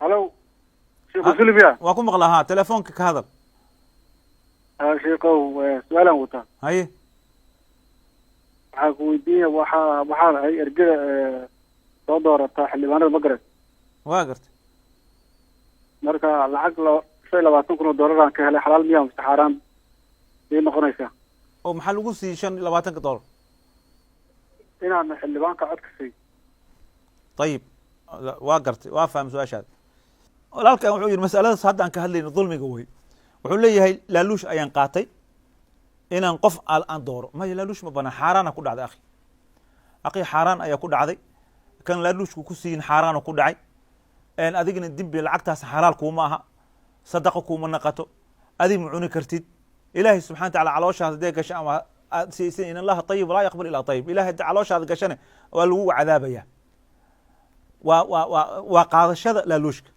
هلو شيخ سلبيا واكم مقلها تليفونك كهذا شيخو سؤالا وطا هاي waxaa ku weydiinaya waxaa lahay ergada soo doorataa xildhibaanada Maghreb waa gartay marka lacag $25,000 ka helay xalaal miyaa mise xaaraan bay noqonaysaa oo maxaa lagu siiyay $25 inaan xildhibaanka codka siiyo طيب waa gartay waa faham su'aashaada walaalkan wuxuu yiri mas'aladaas hadda aan ka hadlayno dulmiga way wuxuu leeyahay laaluush ayaan qaatay inaan qof aan dooro ma laaluush ma bana xaaraan ku dhacday akhi xaaraan ayaa ku dhacday kan laaluushku ku siin xaaraan ku dhacay een adigna dimbi lacagtaas xalaal kuma aha sadaqa kuma naqato adig ma cuni kartid ilaahi subhanahu wa ta'ala calooshaada deeg gashay ama siisin in allah tayyib la yaqbal ila tayyib ilaahi calooshaada gashane waa lagu cadaabaya waa qaadashada laaluushka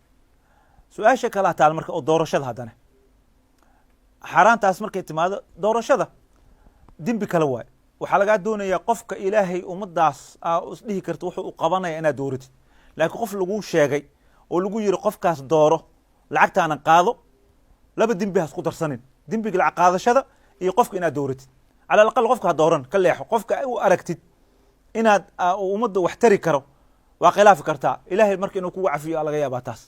su-aasha kala taal marka oo doorashada haddana xaaraantaas markay timaado doorashada dembi kale waay waxaa lagaa doonayaa qofka ilaahay ummadaas isdhihi karta wuxuu u qabanaya inaad dooratid laakiin qof lagu sheegay oo lagu yiri qofkaas dooro lacagtaana qaado laba dembi has ku darsanin dembiga lacag qaadashada iyo qofka inaad dooratid cala alaqal qofka ha dooran ka leexo qofka u aragtid inaad ummadda wax tari karo waa khilaafi kartaa ilaahay marka inuu kugu cafiyo laga yaabaa taas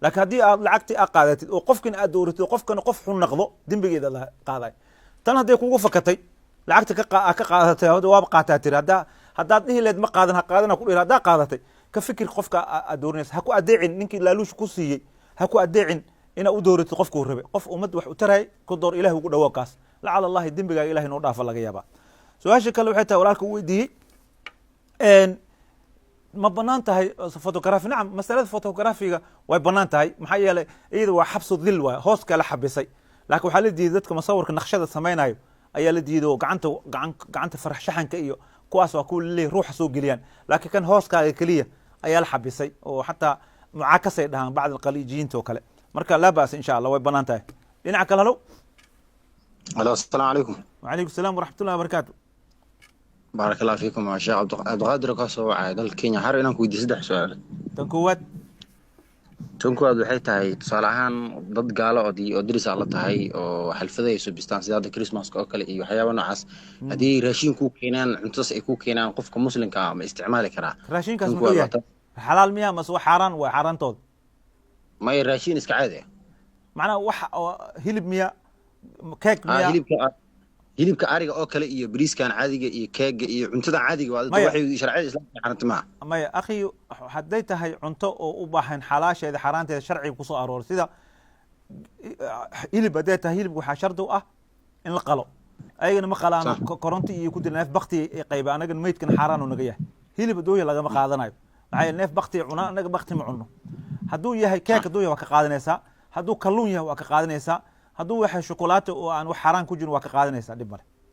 laakiin haddii aad lacagtii aad qaadatid oo qofkina aad dooratid oo qofkana qof xun noqdo dembigeeda la qaaday tan hadday kugu fakatay lacagta ka qaadatay waaba qaataa tiri haddaad dhihi leed ma qaadan ha qaadana ku dhihi haddaa qaadatay ka fikir qofka aad dooranaysa ha ku adeecin ninkii laaluush ku siiyey ha ku adeecin inaad u dooratid qofka uu rabay qof ummad wax u taray ku door ilaahay ugu dhawaa kaas lacala allahi dembigaaga ilahay noo dhaafa laga yaabaa su-aasha kale waxay tahay walaalka u weydiiyey ma banaan tahay photography nacam masalada photographiga way banaan tahay maxaa yeelay iyada waa xabsu dhil waa hoos kala xabisay laakiin waxaa la diiday dadka masawirka naqshada samaynayo ayaa la diiday oo gacanta faraxshaxanka iyo kuwaas waa kuwa leeyahay ruuxa soo geliyaan laakiin kan hooskaaga keliya ayaa la xabisay oo xataa mucaakasay dhahaan bacd alqaliijiyiinta oo kale marka laa baas insha allah way banaan tahay dhinaca kale halow السلام عليكم. وعليكم السلام ورحمة الله وبركاته. بارك الله فيكم يا شيخ عبد القادر كاسو دل كينيا حر inaan ku weydiiyo 3 su'aal tan koowaad waxay tahay tusaale ahaan dad gaalo oo diris la tahay oo xalfadayso bistaan sida Christmas oo kale iyo waxyaabo noocaas hadii raashin ku keenaan cuntas ay ku keenaan qofka muslimka ah ma isticmaali karaa raashinkaas muxuu yahay xalaal miyaa mas waa xaraan waa xaraantood ma raashin iska caadi ah macna wax hilib miyaa keeg miyaa hilibka ariga oo kale iyo bariiskan caadiga iyo keega iyo cuntada caadiga waa waxay sharciga islaamka xaranta ma maya akhi haday tahay cunto oo u baahan xalaasheeda xaraanteeda sharciga ku soo aroor sida hilib haday tahay hilib waxa shardi u ah in la qalo ayagana ma qalaan koronti iyo ku dil neef baqti ay qayb anaga meydkan xaraan u naga yahay hilib dooya laga ma qaadanayo waxay neef baqti cuna anaga baqti ma cunno haduu yahay keeg dooya waa ka qaadanaysaa haduu kalluun yahay waa ka qaadanaysaa hadduu waxa shukulaato oo aan wax xaraan ku jirin waa ka qaadanaysaa dhib male